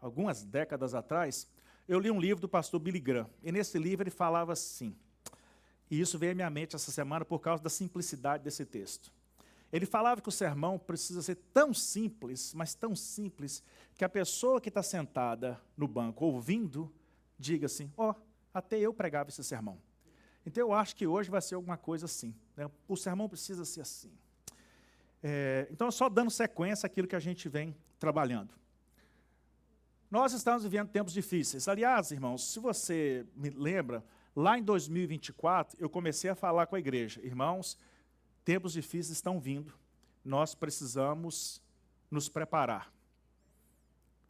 algumas décadas atrás, eu li um livro do pastor Billy Graham. E nesse livro ele falava assim, e isso veio à minha mente essa semana por causa da simplicidade desse texto. Ele falava que o sermão precisa ser tão simples, mas tão simples, que a pessoa que está sentada no banco ouvindo, diga assim, até eu pregava esse sermão. Então eu acho que hoje vai ser alguma coisa assim, né? O sermão precisa ser assim. Então, só dando sequência àquilo que a gente vem trabalhando. Nós estamos vivendo tempos difíceis. Aliás, irmãos, se você me lembra, lá em 2024, eu comecei a falar com a igreja. Irmãos, tempos difíceis estão vindo. Nós precisamos nos preparar.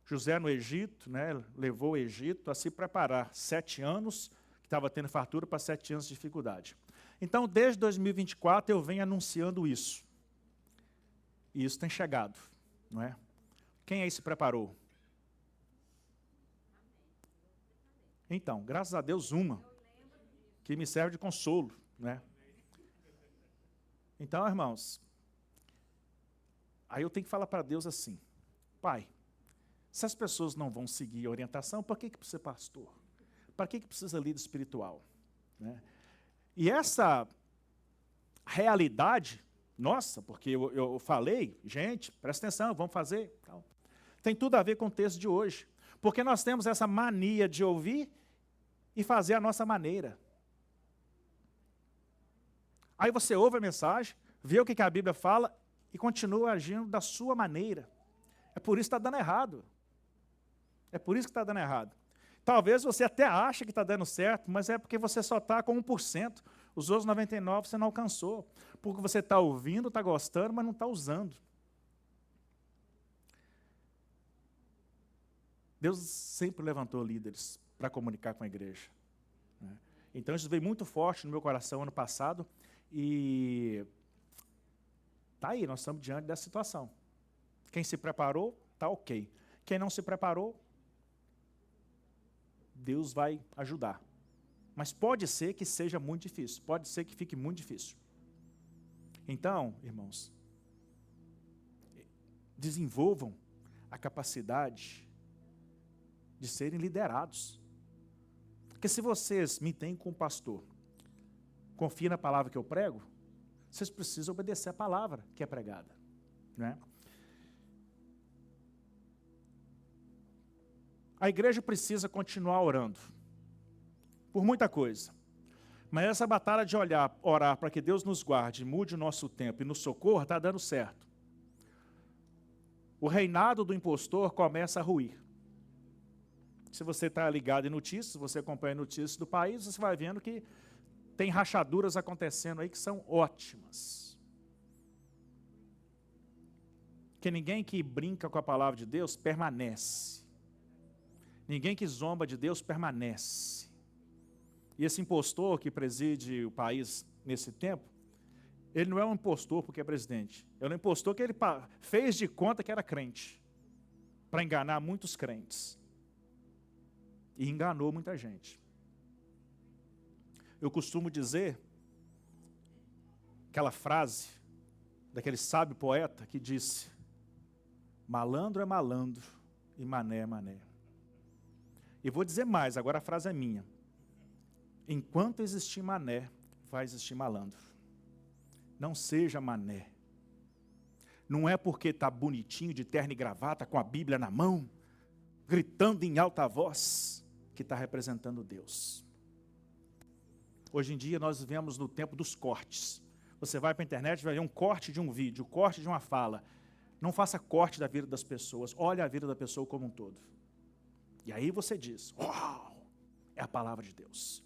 José no Egito, né, levou o Egito a se preparar. 7 anos, que estava tendo fartura, para 7 anos de dificuldade. Então, desde 2024, eu venho anunciando isso. E isso tem chegado, não é? Quem aí se preparou? Então, graças a Deus, uma, que me serve de consolo, né? Então, irmãos, aí eu tenho que falar para Deus assim, Pai, se as pessoas não vão seguir a orientação, para que precisa ser pastor? Para que precisa líder espiritual? Né? E essa realidade, nossa, porque eu falei, gente, presta atenção, vamos fazer, tal. Tem tudo a ver com o texto de hoje, porque nós temos essa mania de ouvir e fazer a nossa maneira. Aí você ouve a mensagem, vê o que a Bíblia fala e continua agindo da sua maneira. É por isso que está dando errado. É por isso que está dando errado. Talvez você até ache que está dando certo, mas é porque você só está com 1%. Os outros 99% você não alcançou. Porque você está ouvindo, está gostando, mas não está usando. Deus sempre levantou líderes para comunicar com a igreja. Né? Então isso veio muito forte no meu coração ano passado. E está aí, nós estamos diante dessa situação. Quem se preparou, está ok. Quem não se preparou, Deus vai ajudar. Mas pode ser que seja muito difícil, pode ser que fique muito difícil. Então, irmãos, desenvolvam a capacidade de serem liderados. Porque se vocês me têm como pastor, confiem na palavra que eu prego, vocês precisam obedecer a palavra que é pregada. Né? A igreja precisa continuar orando por muita coisa. Mas essa batalha de orar para que Deus nos guarde, mude o nosso tempo e nos socorra, está dando certo. O reinado do impostor começa a ruir. Se você está ligado em notícias, você acompanha notícias do país, você vai vendo que tem rachaduras acontecendo aí que são ótimas. Porque ninguém que brinca com a palavra de Deus permanece. Ninguém que zomba de Deus permanece. E esse impostor que preside o país nesse tempo, ele não é um impostor porque é presidente. É um impostor que ele fez de conta que era crente, para enganar muitos crentes. E enganou muita gente. Eu costumo dizer, aquela frase, daquele sábio poeta que disse, malandro é malandro e mané é mané. E vou dizer mais, agora a frase é minha. Enquanto existir mané, vai existir malandro. Não seja mané. Não é porque está bonitinho, de terno e gravata, com a Bíblia na mão, gritando em alta voz, que está representando Deus. Hoje em dia nós vivemos no tempo dos cortes. Você vai para a internet e vai ver um corte de um vídeo, um corte de uma fala. Não faça corte da vida das pessoas, olhe a vida da pessoa como um todo. E aí você diz, uau, é a palavra de Deus.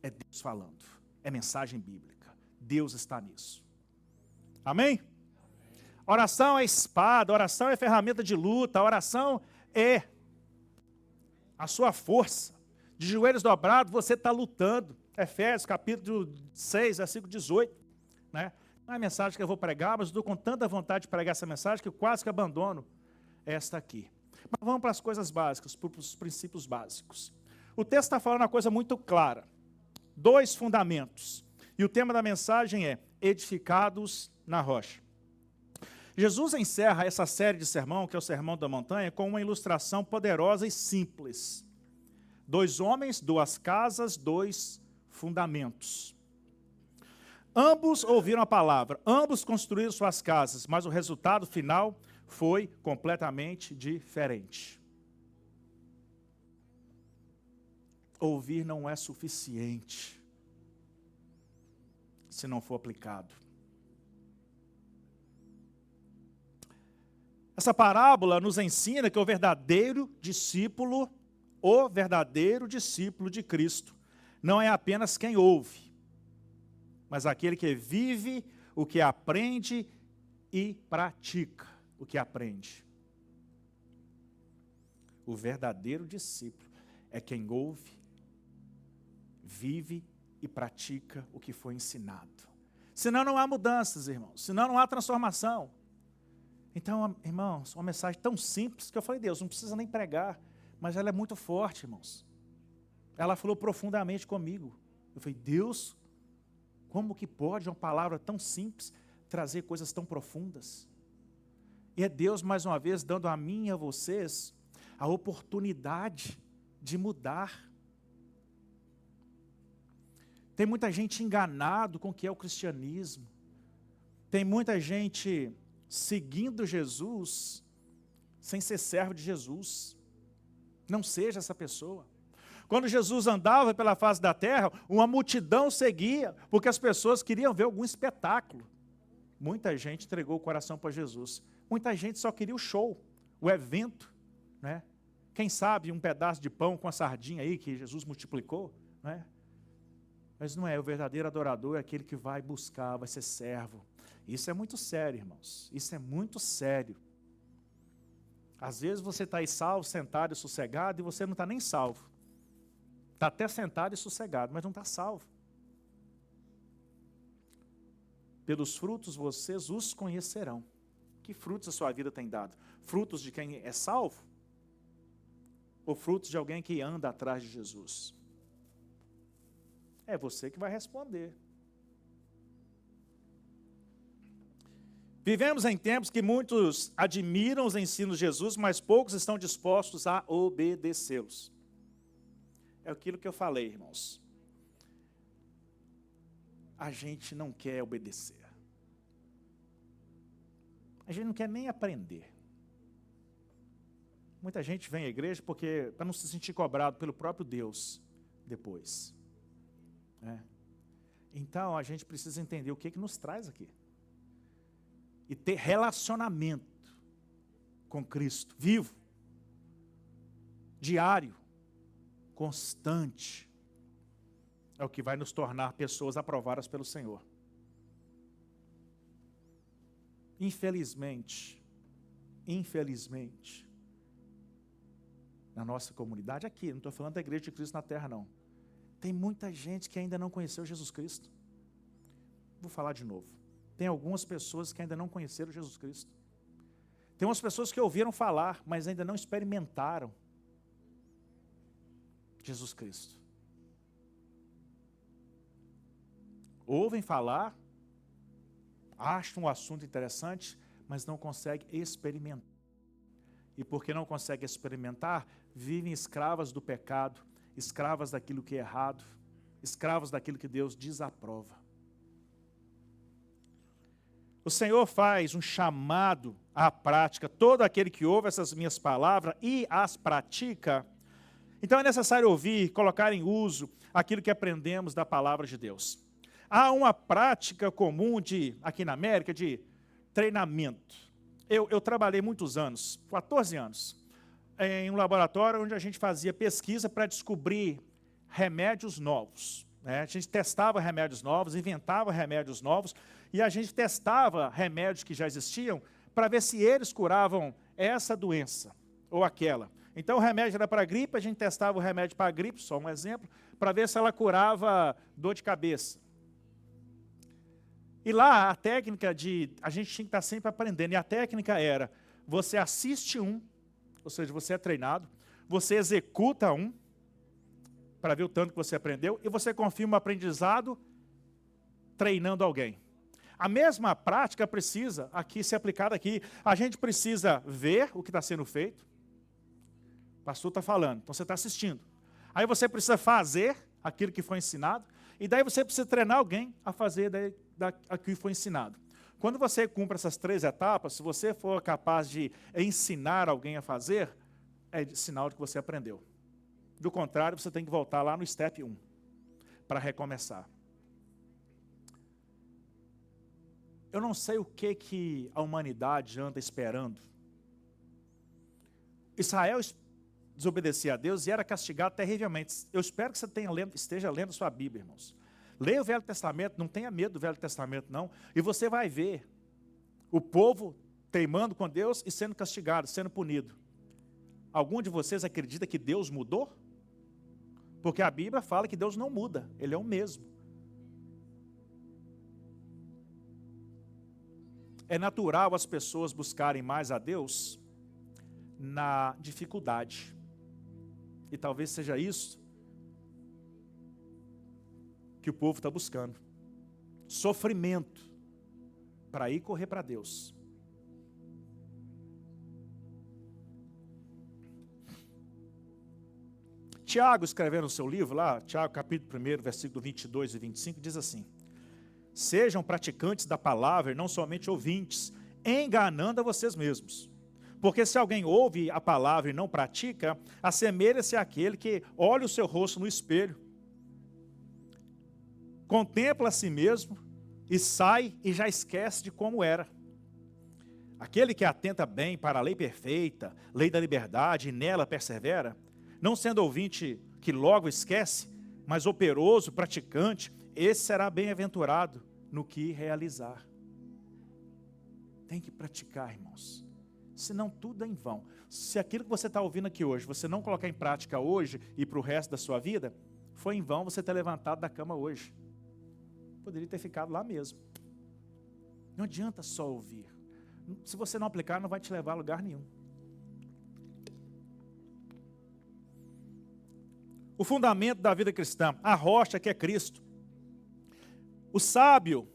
É Deus falando, é mensagem bíblica. Deus está nisso. Amém? Oração é espada, oração é ferramenta de luta, oração é a sua força. De joelhos dobrados, você está lutando. Efésios, capítulo 6, versículo 18. Né? Não é a mensagem que eu vou pregar, mas estou com tanta vontade de pregar essa mensagem que eu quase que abandono esta aqui. Mas vamos para as coisas básicas, para os princípios básicos. O texto está falando uma coisa muito clara. 2 fundamentos. E o tema da mensagem é edificados na rocha. Jesus encerra essa série de sermão, que é o Sermão da Montanha, com uma ilustração poderosa e simples. 2 homens, 2 casas, 2 fundamentos. Ambos ouviram a palavra, ambos construíram suas casas, mas o resultado final foi completamente diferente. Ouvir não é suficiente se não for aplicado. Essa parábola nos ensina que o verdadeiro discípulo de Cristo não é apenas quem ouve, mas aquele que vive o que aprende e pratica o que aprende. O verdadeiro discípulo é quem ouve, vive e pratica o que foi ensinado. Senão não há mudanças, irmãos. Senão não há transformação. Então, irmãos, uma mensagem tão simples que eu falei, Deus, não precisa nem pregar, mas ela é muito forte, irmãos. Ela falou profundamente comigo. Eu falei, Deus, como que pode uma palavra tão simples trazer coisas tão profundas? E é Deus, mais uma vez, dando a mim e a vocês a oportunidade de mudar. Tem muita gente enganado com o que é o cristianismo. Tem muita gente seguindo Jesus sem ser servo de Jesus. Não seja essa pessoa. Quando Jesus andava pela face da terra, uma multidão seguia, porque as pessoas queriam ver algum espetáculo. Muita gente entregou o coração para Jesus. Muita gente só queria o show, o evento, né? Quem sabe um pedaço de pão com a sardinha aí que Jesus multiplicou, né? Mas não é, o verdadeiro adorador é aquele que vai buscar, vai ser servo. Isso é muito sério, irmãos. Isso é muito sério. Às vezes você está aí salvo, sentado e sossegado, e você não está nem salvo. Está até sentado e sossegado, mas não está salvo. Pelos frutos vocês os conhecerão. Que frutos a sua vida tem dado? Frutos de quem é salvo? Ou frutos de alguém que anda atrás de Jesus? É você que vai responder. Vivemos em tempos que muitos admiram os ensinos de Jesus, mas poucos estão dispostos a obedecê-los. É aquilo que eu falei, irmãos. A gente não quer obedecer. A gente não quer nem aprender. Muita gente vem à igreja para não se sentir cobrado pelo próprio Deus depois. Então a gente precisa entender o que nos traz aqui. E ter relacionamento com Cristo, vivo, diário, constante, é o que vai nos tornar pessoas aprovadas pelo Senhor. Infelizmente, na nossa comunidade aqui, não estou falando da Igreja de Cristo na Terra não, tem muita gente que ainda não conheceu Jesus Cristo. Vou falar de novo. Tem algumas pessoas que ainda não conheceram Jesus Cristo. Tem umas pessoas que ouviram falar, mas ainda não experimentaram Jesus Cristo. Ouvem falar, acham um assunto interessante, mas não conseguem experimentar. E porque não conseguem experimentar, vivem escravas do pecado, escravas daquilo que é errado, escravos daquilo que Deus desaprova. O Senhor faz um chamado à prática. Todo aquele que ouve essas minhas palavras e as pratica, então é necessário ouvir, colocar em uso aquilo que aprendemos da palavra de Deus. Há uma prática comum aqui na América de treinamento. Eu trabalhei muitos anos, 14 anos, em um laboratório onde a gente fazia pesquisa para descobrir remédios novos. A gente testava remédios novos, inventava remédios novos, e a gente testava remédios que já existiam para ver se eles curavam essa doença ou aquela. Então o remédio era para gripe, a gente testava o remédio para gripe, só um exemplo, para ver se ela curava dor de cabeça. E lá a técnica a gente tinha que estar sempre aprendendo, e a técnica era, você assiste ou seja, você é treinado, você executa para ver o tanto que você aprendeu, e você confirma o aprendizado treinando alguém. A mesma prática precisa aqui ser aplicada aqui. A gente precisa ver o que está sendo feito. O pastor está falando, então você está assistindo. Aí você precisa fazer aquilo que foi ensinado, e daí você precisa treinar alguém a fazer aquilo que foi ensinado. Quando você cumpre essas 3 etapas, se você for capaz de ensinar alguém a fazer, é sinal de que você aprendeu. Do contrário, você tem que voltar lá no step 1, para recomeçar. Eu não sei o que a humanidade anda esperando. Israel desobedecia a Deus e era castigado terrivelmente. Eu espero que você esteja lendo sua Bíblia, irmãos. Leia o Velho Testamento, não tenha medo do Velho Testamento, não. E você vai ver o povo teimando com Deus e sendo castigado, sendo punido. Algum de vocês acredita que Deus mudou? Porque a Bíblia fala que Deus não muda, Ele é o mesmo. É natural as pessoas buscarem mais a Deus na dificuldade. E talvez seja isso que o povo está buscando. Sofrimento para ir correr para Deus. Tiago, escrevendo no seu livro lá, Tiago capítulo 1, versículo 22 e 25, diz assim: sejam praticantes da palavra e não somente ouvintes, enganando a vocês mesmos. Porque se alguém ouve a palavra e não pratica, assemelha-se àquele que olha o seu rosto no espelho, contempla a si mesmo e sai e já esquece de como era. Aquele que atenta bem para a lei perfeita, lei da liberdade, e nela persevera, não sendo ouvinte que logo esquece, mas operoso, praticante, esse será bem-aventurado no que realizar. Tem que praticar, irmãos. Senão tudo é em vão. Se aquilo que você está ouvindo aqui hoje, você não colocar em prática hoje e para o resto da sua vida, foi em vão você ter levantado da cama hoje. Poderia ter ficado lá mesmo. Não adianta só ouvir. Se você não aplicar, não vai te levar a lugar nenhum. O fundamento da vida cristã, a rocha que é Cristo. O sábio,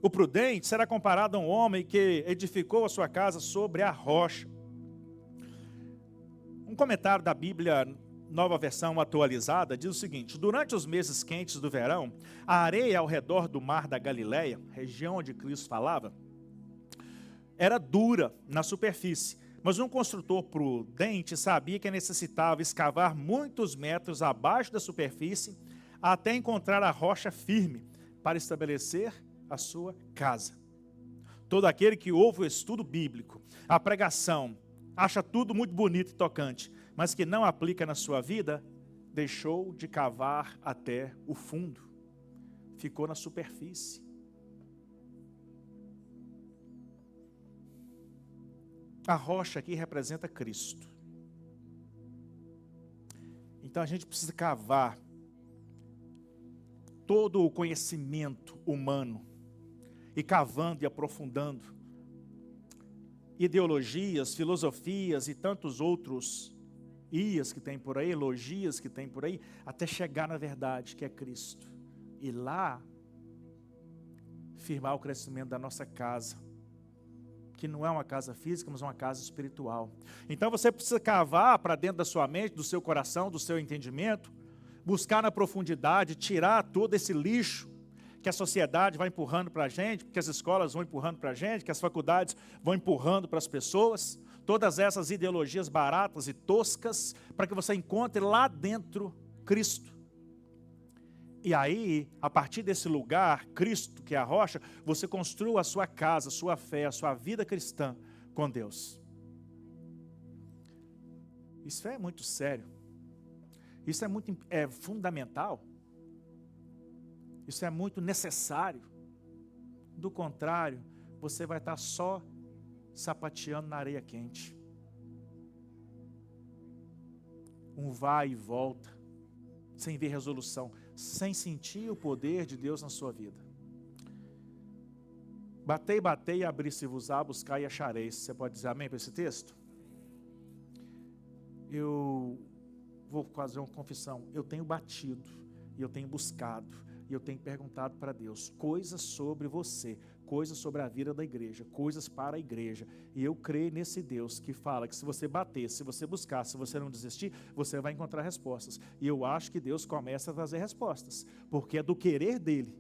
o prudente, será comparado a um homem que edificou a sua casa sobre a rocha. Um comentário da Bíblia, nova versão atualizada, diz o seguinte: durante os meses quentes do verão, a areia ao redor do mar da Galileia, região onde Cristo falava, era dura na superfície. Mas um construtor prudente sabia que necessitava escavar muitos metros abaixo da superfície até encontrar a rocha firme para estabelecer a sua casa. Todo aquele que ouve o estudo bíblico, a pregação, acha tudo muito bonito e tocante, mas que não aplica na sua vida, deixou de cavar até o fundo. Ficou na superfície. A rocha aqui representa Cristo. Então a gente precisa cavar todo o conhecimento humano, e cavando e aprofundando ideologias, filosofias e tantos outros ias que tem por aí, elogias que tem por aí, até chegar na verdade que é Cristo. E lá firmar o crescimento da nossa casa, que não é uma casa física, mas uma casa espiritual. Então você precisa cavar para dentro da sua mente, do seu coração, do seu entendimento, buscar na profundidade, tirar todo esse lixo que a sociedade vai empurrando para a gente, que as escolas vão empurrando para a gente, que as faculdades vão empurrando para as pessoas, todas essas ideologias baratas e toscas, para que você encontre lá dentro Cristo. E aí, a partir desse lugar, Cristo, que é a rocha, você construa a sua casa, a sua fé, a sua vida cristã com Deus. Isso é muito sério. Isso é fundamental. Isso é muito necessário. Do contrário, você vai estar só sapateando na areia quente. Um vai e volta, sem ver resolução, sem sentir o poder de Deus na sua vida. Batei, batei, abri-se-vos-á, buscai e achareis. Você pode dizer amém para esse texto? Eu vou fazer uma confissão. Eu tenho batido, e eu tenho buscado, E eu tenho perguntado para Deus coisas sobre você, coisas sobre a vida da igreja, coisas para a igreja. E eu creio nesse Deus que fala que se você bater, se você buscar, se você não desistir, você vai encontrar respostas. E eu acho que Deus começa a trazer respostas, porque é do querer dele,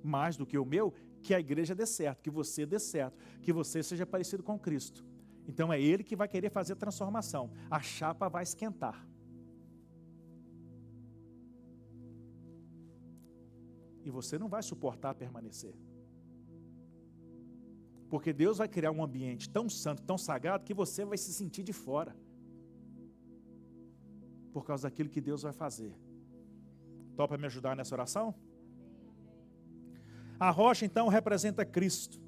mais do que o meu, que a igreja dê certo, que você dê certo, que você seja parecido com Cristo. Então é Ele que vai querer fazer a transformação. A chapa vai esquentar. E você não vai suportar permanecer. Porque Deus vai criar um ambiente tão santo, tão sagrado, que você vai se sentir de fora. Por causa daquilo que Deus vai fazer. Topa me ajudar nessa oração? A rocha então representa Cristo.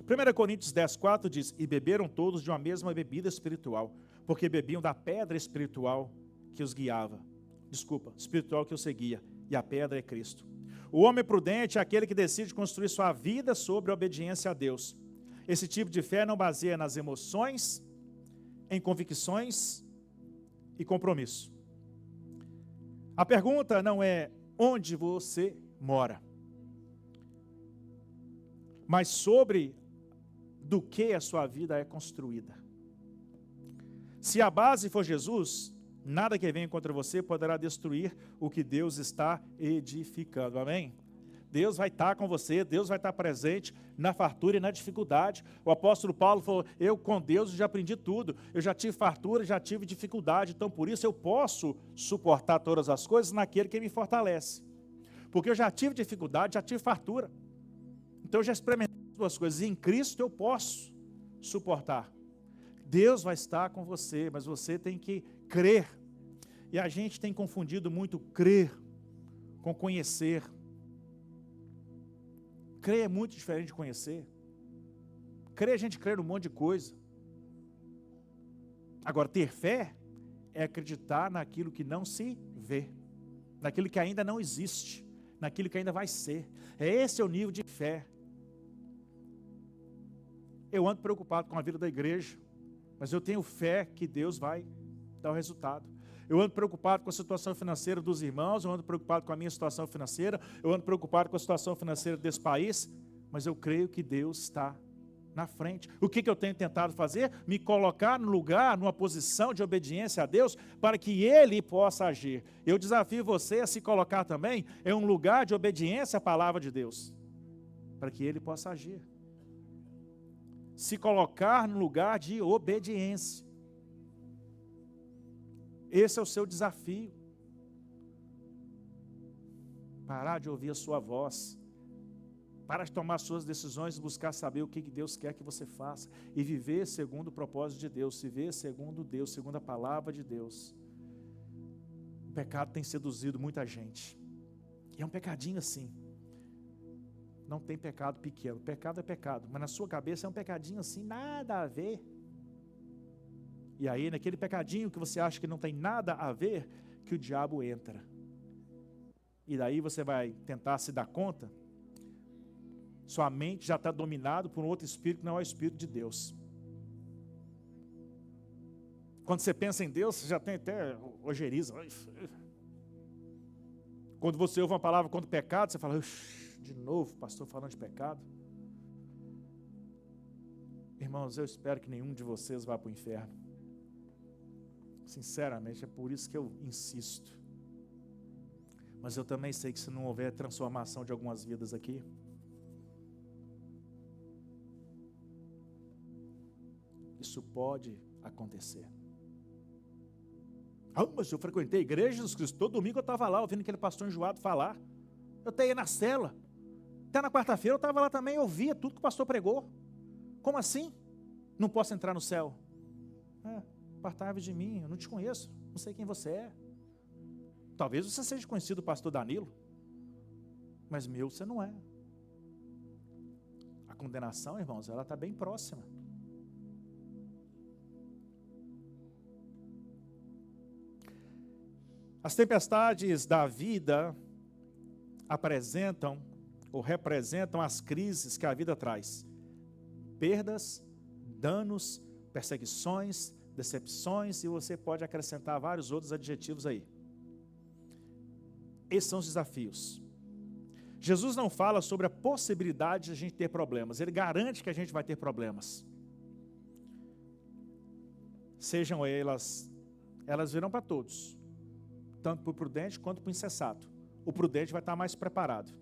1 Coríntios 10:4 diz: e beberam todos de uma mesma bebida espiritual, porque bebiam da pedra espiritual que os guiava. Espiritual que os seguia, e a pedra é Cristo. O homem prudente é aquele que decide construir sua vida sobre a obediência a Deus. Esse tipo de fé não baseia nas emoções, em convicções e compromisso. A pergunta não é onde você mora, mas sobre do que a sua vida é construída. Se a base for Jesus, nada que venha contra você poderá destruir o que Deus está edificando. Amém? Deus vai estar com você, Deus vai estar presente na fartura e na dificuldade. O apóstolo Paulo falou: eu com Deus já aprendi tudo, eu já tive fartura, já tive dificuldade, então por isso eu posso suportar todas as coisas naquele que me fortalece. Porque eu já tive dificuldade, já tive fartura. Então eu já experimentei as duas coisas, e em Cristo eu posso suportar. Deus vai estar com você, mas você tem que crer. E a gente tem confundido muito crer com conhecer. Crer é muito diferente de conhecer. Crer, a gente crê num monte de coisa. Agora, ter fé é acreditar naquilo que não se vê, naquilo que ainda não existe, naquilo que ainda vai ser. Esse é o nível de fé. Eu ando preocupado com a vida da igreja, mas eu tenho fé que Deus vai dar o resultado. Eu ando preocupado com a situação financeira dos irmãos, eu ando preocupado com a minha situação financeira, eu ando preocupado com a situação financeira desse país, mas eu creio que Deus está na frente. O que eu tenho tentado fazer? Me colocar no lugar, numa posição de obediência a Deus, para que Ele possa agir. Eu desafio você a se colocar também em um lugar de obediência à palavra de Deus, para que Ele possa agir. Se colocar no lugar de obediência. Esse é o seu desafio. Parar de ouvir a sua voz. Parar de tomar suas decisões e buscar saber o que Deus quer que você faça. E viver segundo o propósito de Deus. Viver segundo Deus, segundo a palavra de Deus. O pecado tem seduzido muita gente. E é um pecadinho assim. Não tem pecado pequeno. Pecado é pecado. Mas na sua cabeça é um pecadinho assim, nada a ver. E aí, naquele pecadinho que você acha que não tem nada a ver, que o diabo entra. E daí você vai tentar se dar conta, sua mente já está dominada por um outro espírito que não é o Espírito de Deus. Quando você pensa em Deus, você já tem até ojeriza. Quando você ouve uma palavra contra o pecado, você fala, de novo, pastor falando de pecado. Irmãos, eu espero que nenhum de vocês vá para o inferno. Sinceramente, é por isso que eu insisto. Mas eu também sei que se não houver transformação de algumas vidas aqui, isso pode acontecer. Mas eu frequentei a igreja de Jesus Cristo, todo domingo eu estava lá, ouvindo aquele pastor enjoado falar. Eu até ia na cela. Até na quarta-feira eu estava lá também, eu ouvia tudo que o pastor pregou. Como assim? Não posso entrar no céu? Apartai-vos de mim, eu não te conheço, não sei quem você é. Talvez você seja conhecido do pastor Danilo, mas meu você não é. A condenação, irmãos, ela está bem próxima. As tempestades da vida apresentam ou representam as crises que a vida traz. Perdas, danos, perseguições, decepções, e você pode acrescentar vários outros adjetivos aí. Esses são os desafios. Jesus não fala sobre a possibilidade de a gente ter problemas, ele garante que a gente vai ter problemas. Sejam elas virão para todos, tanto para o prudente quanto para o insensato. O prudente vai estar mais preparado.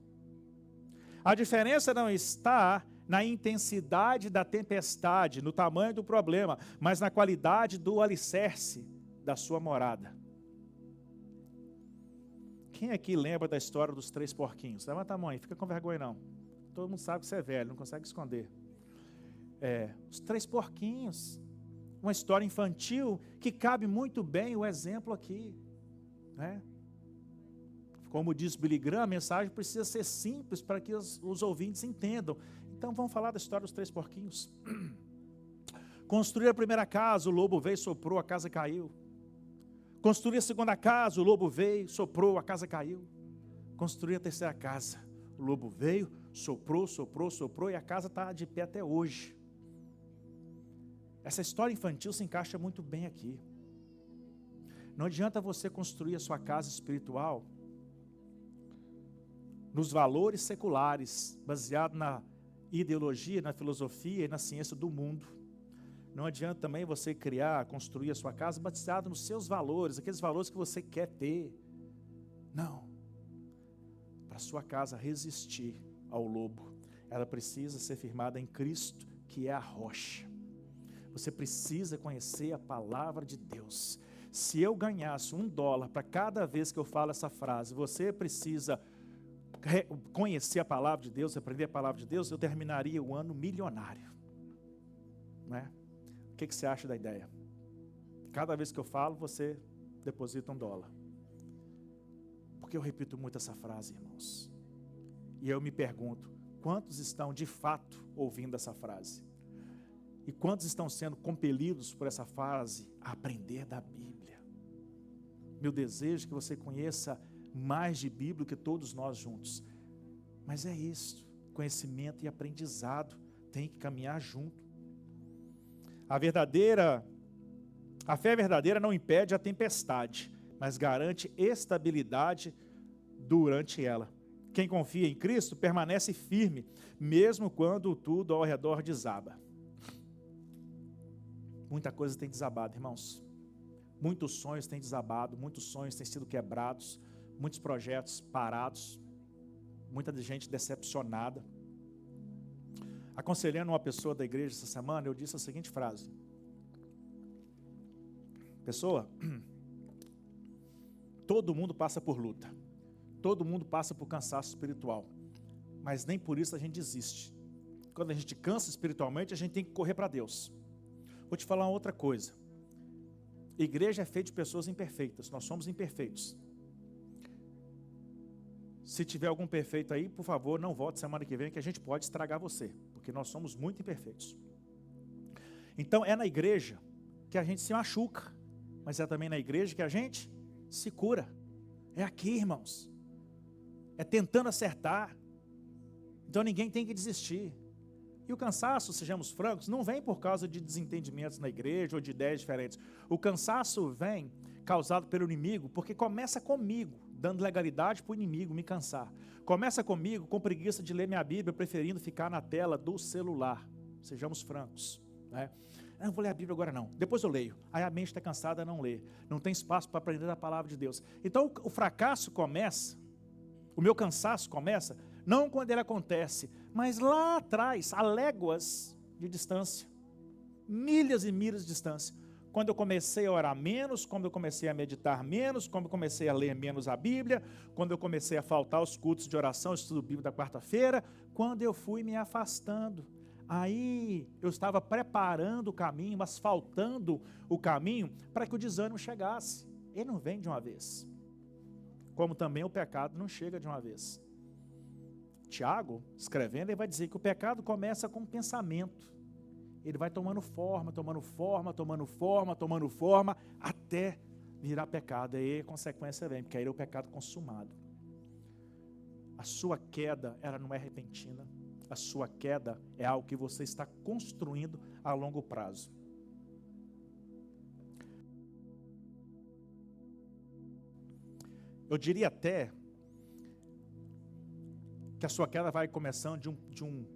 A diferença não está na intensidade da tempestade, no tamanho do problema, mas na qualidade do alicerce da sua morada. Quem aqui lembra da história dos 3 porquinhos? Levanta a mão aí, fica com vergonha não. Todo mundo sabe que você é velho, não consegue esconder. Os 3 porquinhos, uma história infantil que cabe muito bem o exemplo aqui, né? Como diz Billy Graham, a mensagem precisa ser simples para que os ouvintes entendam. Então vamos falar da história dos 3 porquinhos. Construir a primeira casa, o lobo veio, soprou, a casa caiu. Construir a segunda casa, o lobo veio, soprou, a casa caiu. Construir a terceira casa, o lobo veio, soprou, soprou, soprou, e a casa está de pé até hoje. Essa história infantil se encaixa muito bem aqui. Não adianta você construir a sua casa espiritual nos valores seculares, baseado na ideologia, na filosofia e na ciência do mundo. Não adianta também você construir a sua casa baseado nos seus valores, aqueles valores que você quer ter. Não. Para a sua casa resistir ao lobo, ela precisa ser firmada em Cristo, que é a rocha. Você precisa conhecer a palavra de Deus. Se eu ganhasse $1 para cada vez que eu falo essa frase, você precisa conhecer a palavra de Deus, aprender a palavra de Deus, eu terminaria o ano milionário. Não é? O que você acha da ideia? Cada vez que eu falo, você deposita $1. Porque eu repito muito essa frase, irmãos. E eu me pergunto, quantos estão de fato ouvindo essa frase? E quantos estão sendo compelidos por essa frase a aprender da Bíblia? Meu desejo é que você conheça mais de Bíblia que todos nós juntos. Mas é isso, conhecimento e aprendizado tem que caminhar junto. A fé verdadeira não impede a tempestade, mas garante estabilidade durante ela. Quem confia em Cristo permanece firme, mesmo quando tudo ao redor desaba. Muita coisa tem desabado, irmãos. Muitos sonhos têm desabado, muitos sonhos têm sido quebrados, muitos projetos parados, muita gente decepcionada. Aconselhando uma pessoa da igreja essa semana, eu disse a seguinte frase: pessoa, todo mundo passa por luta, todo mundo passa por cansaço espiritual, mas nem por isso a gente desiste. Quando a gente cansa espiritualmente, a gente tem que correr para Deus. Vou te falar uma outra coisa. Igreja é feita de pessoas imperfeitas, nós somos imperfeitos. Se tiver algum perfeito aí, por favor, não volte semana que vem, que a gente pode estragar você, porque nós somos muito imperfeitos. Então é na igreja que a gente se machuca, mas é também na igreja que a gente se cura. É aqui, irmãos. É tentando acertar. Então ninguém tem que desistir. E o cansaço, sejamos francos, não vem por causa de desentendimentos na igreja ou de ideias diferentes. O cansaço vem causado pelo inimigo, porque começa comigo, dando legalidade para o inimigo me cansar. Começa comigo com preguiça de ler minha Bíblia, preferindo ficar na tela do celular. Sejamos francos, né? Eu não vou ler a Bíblia agora não, depois eu leio. Aí a mente está cansada, não lê. Não tem espaço para aprender a palavra de Deus. Então o fracasso começa, o meu cansaço começa, não quando ele acontece, mas lá atrás, a léguas de distância, milhas e milhas de distância. Quando eu comecei a orar menos, quando eu comecei a meditar menos, quando eu comecei a ler menos a Bíblia, quando eu comecei a faltar aos cultos de oração, estudo bíblico da quarta-feira, quando eu fui me afastando. Aí eu estava preparando o caminho, asfaltando o caminho para que o desânimo chegasse. Ele não vem de uma vez. Como também o pecado não chega de uma vez. Tiago, escrevendo, ele vai dizer que o pecado começa com um pensamento. Ele vai tomando forma, até virar pecado. Aí a consequência vem, porque aí é o pecado consumado. A sua queda, ela não é repentina. A sua queda é algo que você está construindo a longo prazo. Eu diria até que a sua queda vai começando de um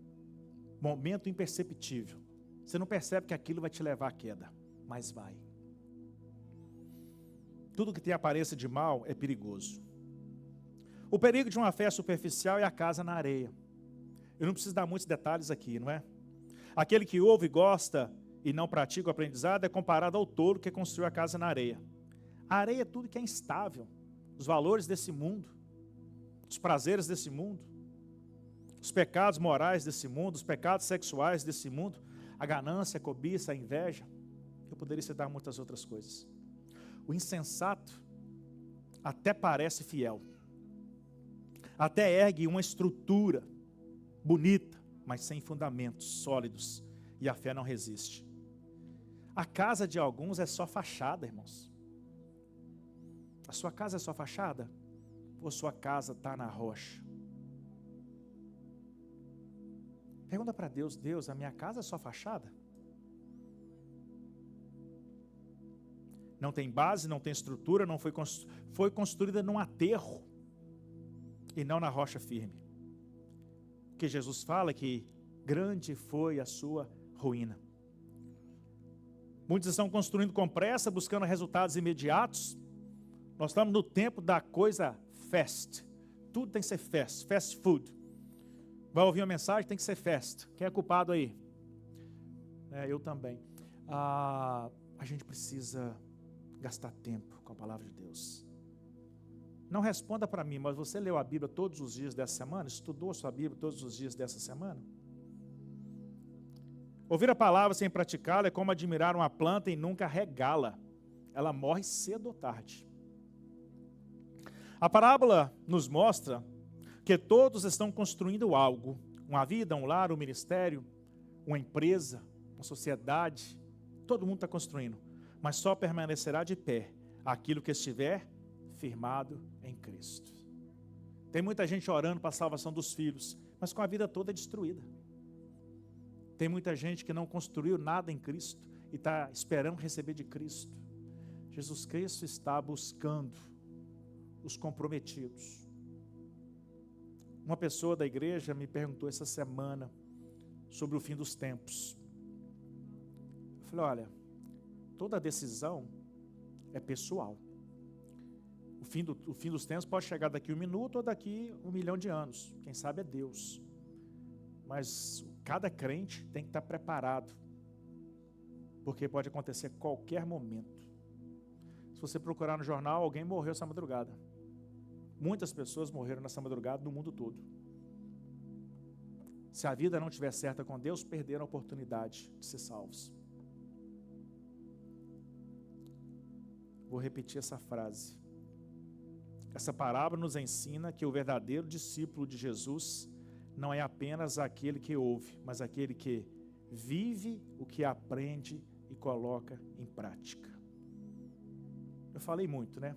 momento imperceptível. Você não percebe que aquilo vai te levar à queda, mas vai. Tudo que tem aparência de mal é perigoso. O perigo de uma fé superficial é a casa na areia. Eu não preciso dar muitos detalhes aqui, não é? Aquele que ouve e gosta e não pratica o aprendizado é comparado ao tolo que construiu a casa na areia. A areia é tudo que é instável. Os valores desse mundo, os prazeres desse mundo, os pecados morais desse mundo, os pecados sexuais desse mundo, a ganância, a cobiça, a inveja. Eu poderia citar muitas outras coisas. O insensato até parece fiel, até ergue uma estrutura bonita, mas sem fundamentos sólidos, e a fé não resiste. A casa de alguns é só fachada, irmãos. A sua casa é só fachada? Ou sua casa está na rocha? Pergunta para Deus: Deus, a minha casa é só fachada? Não tem base, não tem estrutura, não foi construída num aterro e não na rocha firme. O que Jesus fala é que grande foi a sua ruína. Muitos estão construindo com pressa, buscando resultados imediatos. Nós estamos no tempo da coisa fast. Tudo tem que ser fast food. Vai ouvir uma mensagem, tem que ser fast. Quem é culpado aí? Eu também. A gente precisa gastar tempo com a palavra de Deus. Não responda para mim, mas você leu a Bíblia todos os dias dessa semana? Estudou a sua Bíblia todos os dias dessa semana? Ouvir a palavra sem praticá-la é como admirar uma planta e nunca regá-la. Ela morre cedo ou tarde. A parábola nos mostra que todos estão construindo algo. Uma vida, um lar, um ministério, uma empresa, uma sociedade. Todo mundo está construindo. Mas só permanecerá de pé aquilo que estiver firmado em Cristo. Tem muita gente orando para a salvação dos filhos, mas com a vida toda destruída. Tem muita gente que não construiu nada em Cristo e está esperando receber de Cristo. Jesus Cristo está buscando os comprometidos. Uma pessoa da igreja me perguntou essa semana sobre o fim dos tempos. Eu falei: olha, toda decisão é pessoal. O fim dos tempos pode chegar daqui 1 minuto ou daqui 1 milhão de anos. Quem sabe é Deus. Mas cada crente tem que estar preparado, porque pode acontecer a qualquer momento. Se você procurar no jornal, alguém morreu essa madrugada. Muitas pessoas morreram nessa madrugada no mundo todo. Se a vida não estiver certa com Deus, perderam a oportunidade de ser salvos. Vou repetir essa frase. Essa parábola nos ensina que o verdadeiro discípulo de Jesus não é apenas aquele que ouve, mas aquele que vive o que aprende e coloca em prática. Eu falei muito, né?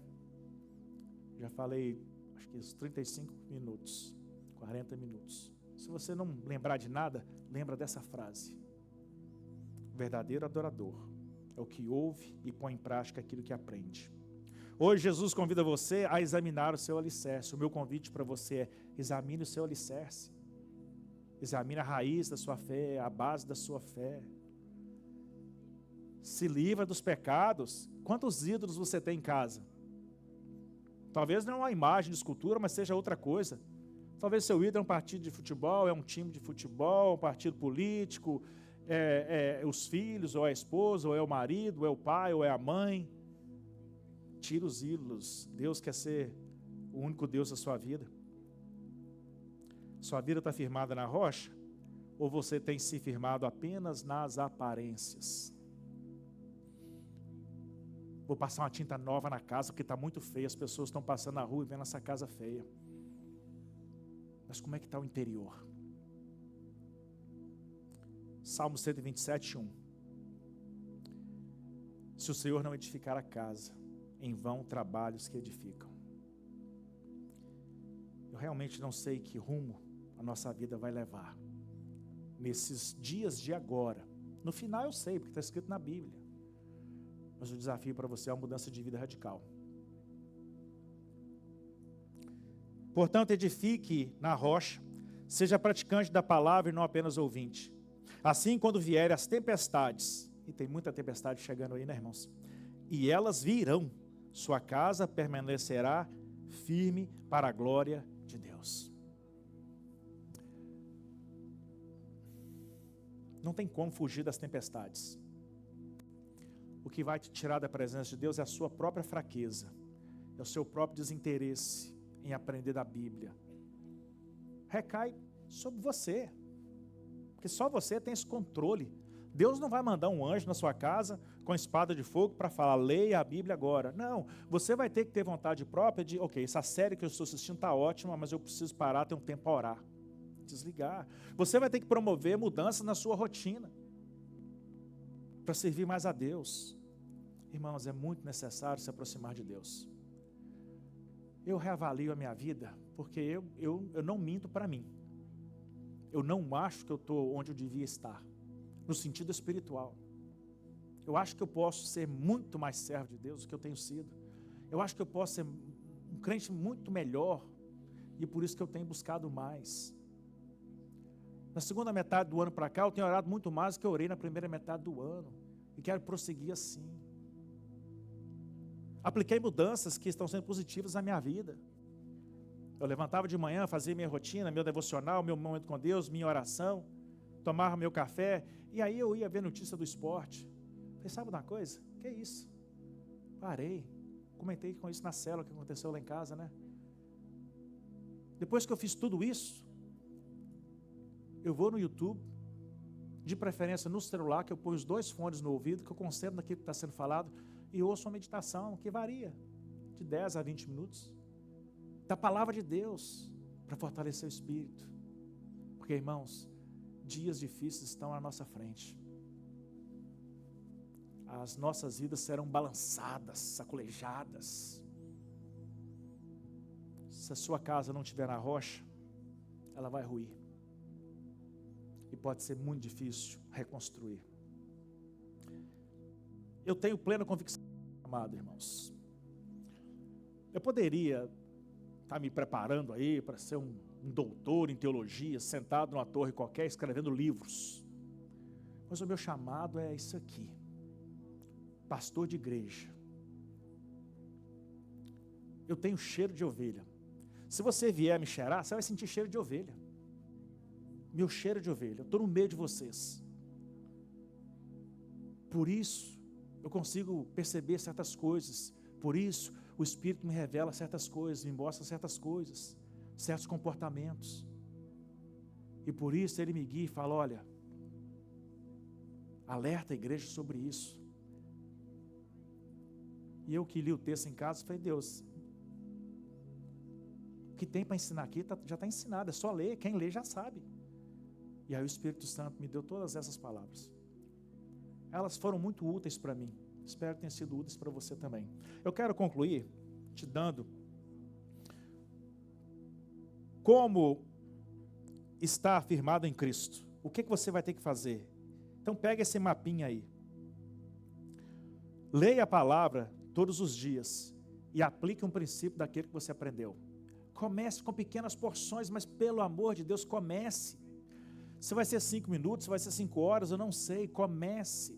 Já falei, acho que uns 35 minutos, 40 minutos. Se você não lembrar de nada, lembra dessa frase. O verdadeiro adorador é o que ouve e põe em prática aquilo que aprende. Hoje Jesus convida você a examinar o seu alicerce. O meu convite para você é: examine o seu alicerce. Examine a raiz da sua fé, a base da sua fé. Se livra dos pecados. Quantos ídolos você tem em casa? Talvez não uma imagem de escultura, mas seja outra coisa. Talvez seu ídolo é um partido de futebol, é um time de futebol, um partido político, é os filhos, ou é a esposa, ou é o marido, ou é o pai, ou é a mãe. Tira os ídolos. Deus quer ser o único Deus da sua vida. Sua vida está firmada na rocha? Ou você tem se firmado apenas nas aparências? Vou passar uma tinta nova na casa porque está muito feia. As pessoas estão passando na rua e vendo essa casa feia. Mas como é que está o interior? Salmo 127, 1. Se o Senhor não edificar a casa, em vão trabalhos que edificam. Eu realmente não sei que rumo a nossa vida vai levar nesses dias de agora. No final eu sei, porque está escrito na Bíblia. Mas o desafio para você é uma mudança de vida radical. Portanto, edifique na rocha, Seja praticante da palavra e não apenas ouvinte. Assim, quando vierem as tempestades, e tem muita tempestade chegando aí, né, irmãos? E elas virão, sua casa permanecerá firme para a glória de Deus. Não tem como fugir das tempestades. O que vai te tirar da presença de Deus é a sua própria fraqueza, é o seu próprio desinteresse em aprender da Bíblia. Recai sobre você, porque só você tem esse controle. Deus não vai mandar um anjo na sua casa com espada de fogo para falar, leia a Bíblia agora. Não, você vai ter que ter vontade própria de, ok, essa série que eu estou assistindo está ótima, mas eu preciso parar, ter um tempo para orar. Desligar. Você vai ter que promover mudanças na sua rotina para servir mais a Deus. Irmãos, é muito necessário se aproximar de Deus. Eu reavalio a minha vida porque eu não minto para mim. Eu não acho que eu estou onde eu devia estar, no sentido espiritual. Eu acho que eu posso ser muito mais servo de Deus do que eu tenho sido. Eu acho que eu posso ser um crente muito melhor e por isso que eu tenho buscado mais. Na segunda metade do ano para cá, eu tenho orado muito mais do que eu orei na primeira metade do ano. E quero prosseguir assim. Apliquei mudanças que estão sendo positivas na minha vida. Eu levantava de manhã, fazia minha rotina, meu devocional, meu momento com Deus, minha oração, tomava meu café, e aí eu ia ver notícia do esporte. Falei, sabe uma coisa? Que isso? Parei. Comentei com isso na célula que aconteceu lá em casa, né? Depois que eu fiz tudo isso, eu vou no YouTube, de preferência no celular, que eu ponho os 2 fones no ouvido, que eu concentro naquilo que está sendo falado, e ouço uma meditação que varia de 10 a 20 minutos, da palavra de Deus, para fortalecer o espírito. Porque, irmãos, dias difíceis estão à nossa frente. As nossas vidas serão balançadas, sacolejadas. Se a sua casa não estiver na rocha, ela vai ruir. E pode ser muito difícil reconstruir. Eu tenho plena convicção, amado irmãos. Eu poderia estar me preparando aí para ser um doutor em teologia, sentado numa torre qualquer, escrevendo livros. Mas o meu chamado é isso aqui. Pastor de igreja. Eu tenho cheiro de ovelha. Se você vier me cheirar, você vai sentir cheiro de ovelha. Meu cheiro de ovelha. Eu estou no meio de vocês. Por isso, eu consigo perceber certas coisas. Por isso, o Espírito me revela certas coisas, me mostra certas coisas, certos comportamentos. E por isso Ele me guia e fala, olha, alerta a igreja sobre isso. E eu que li o texto em casa, falei, Deus, o que tem para ensinar aqui já está ensinado, é só ler, quem lê já sabe. E aí o Espírito Santo me deu todas essas palavras. Elas foram muito úteis para mim. Espero que tenham sido úteis para você também. Eu quero concluir te dando como está afirmado em Cristo. O que você vai ter que fazer? Então pega esse mapinha aí. Leia a palavra todos os dias e aplique um princípio daquele que você aprendeu. Comece com pequenas porções, mas pelo amor de Deus, comece. Se vai ser 5 minutos, se vai ser 5 horas, eu não sei. Comece.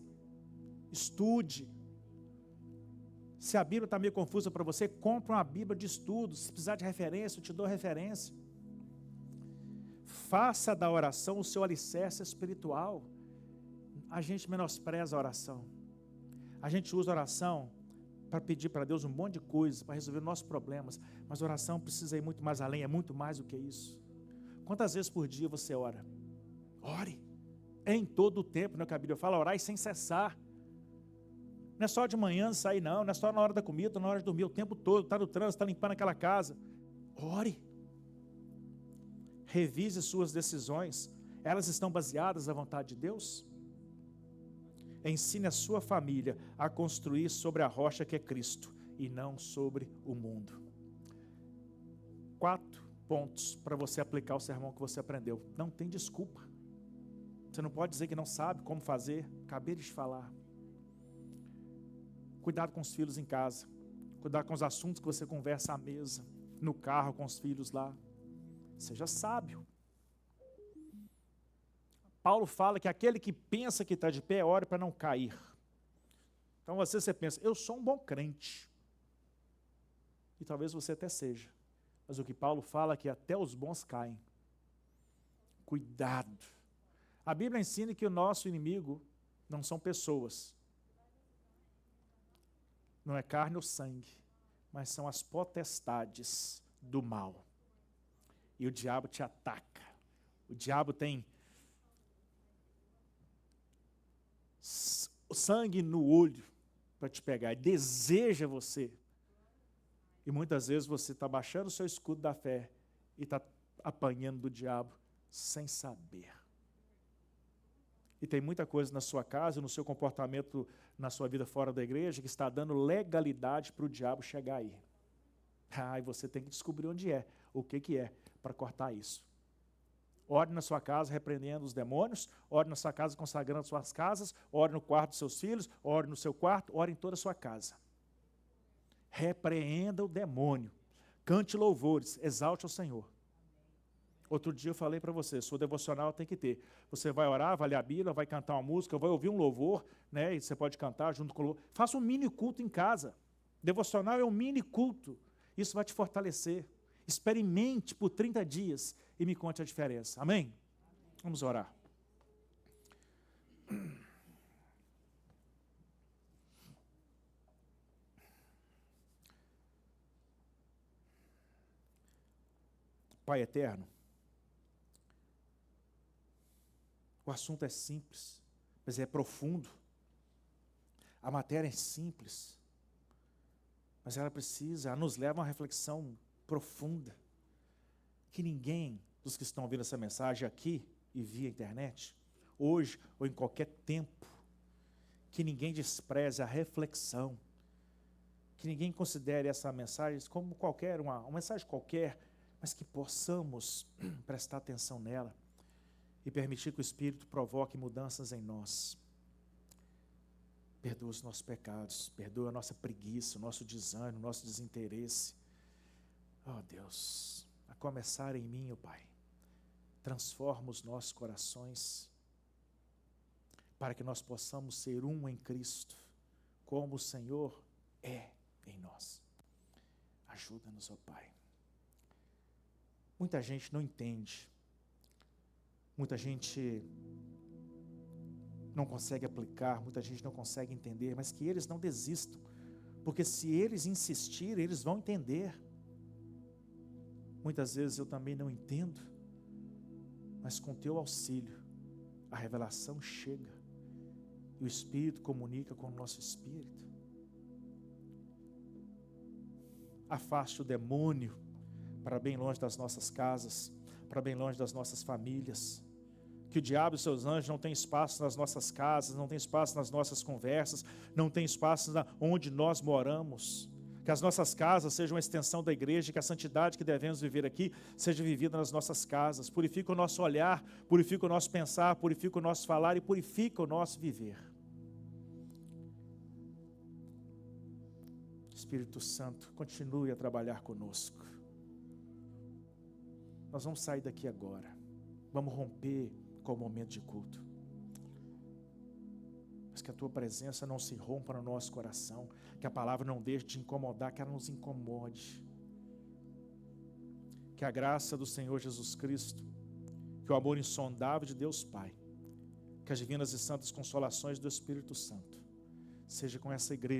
Estude. Se a Bíblia está meio confusa para você, compre uma Bíblia de estudo. Se precisar de referência, eu te dou referência. Faça da oração o seu alicerce espiritual. A gente menospreza a oração. A gente usa a oração para pedir para Deus um monte de coisas, para resolver nossos problemas. Mas a oração precisa ir muito mais além, é muito mais do que isso. Quantas vezes por dia você ora? Ore. Em todo o tempo, né, que a Bíblia fala, orar e sem cessar. Não é só de manhã sair, não é só na hora da comida, na hora de dormir, o tempo todo, está no trânsito, está limpando aquela casa. Ore. Revise suas decisões. Elas estão baseadas na vontade de Deus? Ensine a sua família a construir sobre a rocha que é Cristo e não sobre o mundo. 4 pontos para você aplicar o sermão que você aprendeu. Não tem desculpa. Você não pode dizer que não sabe como fazer. Acabei de te falar. Cuidado com os filhos em casa. Cuidado com os assuntos que você conversa à mesa, no carro com os filhos lá. Seja sábio. Paulo fala que aquele que pensa que está de pé, ore para não cair. Então você pensa, eu sou um bom crente. E talvez você até seja. Mas o que Paulo fala é que até os bons caem. Cuidado. A Bíblia ensina que o nosso inimigo não são pessoas. Não é carne ou sangue, mas são as potestades do mal. E o diabo te ataca. O diabo tem sangue no olho para te pegar. Ele deseja você. E muitas vezes você está baixando o seu escudo da fé e está apanhando do diabo sem saber. E tem muita coisa na sua casa, no seu comportamento, na sua vida fora da igreja, que está dando legalidade para o diabo chegar aí. E você tem que descobrir onde é, o que é, para cortar isso. Ore na sua casa repreendendo os demônios, ore na sua casa consagrando suas casas, ore no quarto dos seus filhos, ore no seu quarto, ore em toda a sua casa. Repreenda o demônio, cante louvores, exalte ao Senhor. Outro dia eu falei para você, sua devocional tem que ter. Você vai orar, vai ler a Bíblia, vai cantar uma música, vai ouvir um louvor, né? E você pode cantar junto com o louvor. Faça um mini culto em casa. Devocional é um mini culto. Isso vai te fortalecer. Experimente por 30 dias e me conte a diferença. Amém? Vamos orar. Pai eterno, o assunto é simples, mas é profundo. A matéria é simples, mas ela nos leva a uma reflexão profunda, que ninguém dos que estão ouvindo essa mensagem aqui e via internet, hoje ou em qualquer tempo, que ninguém despreze a reflexão, que ninguém considere essa mensagem como uma mensagem qualquer, mas que possamos prestar atenção nela e permitir que o Espírito provoque mudanças em nós. Perdoa os nossos pecados, perdoa a nossa preguiça, o nosso desânimo, o nosso desinteresse. Oh Deus, a começar em mim, oh Pai, transforma os nossos corações para que nós possamos ser um em Cristo, como o Senhor é em nós. Ajuda-nos, oh Pai. Muita gente não entende, muita gente não consegue aplicar, muita gente não consegue entender, mas que eles não desistam, porque se eles insistirem, eles vão entender. Muitas vezes eu também não entendo, mas com teu auxílio, a revelação chega, e o Espírito comunica com o nosso espírito. Afaste o demônio para bem longe das nossas casas, para bem longe das nossas famílias. Que o diabo e seus anjos não tenham espaço nas nossas casas, não tenham espaço nas nossas conversas, não tenham espaço onde nós moramos. Que as nossas casas sejam uma extensão da igreja, que a santidade que devemos viver aqui seja vivida nas nossas casas. Purifica o nosso olhar, purifica o nosso pensar, purifica o nosso falar e purifica o nosso viver. Espírito Santo, continue a trabalhar conosco. Nós vamos sair daqui agora. Vamos romper com o momento de culto. Mas que a tua presença não se rompa no nosso coração. Que a palavra não deixe de incomodar, que ela nos incomode. Que a graça do Senhor Jesus Cristo, que o amor insondável de Deus Pai, que as divinas e santas consolações do Espírito Santo, seja com essa igreja.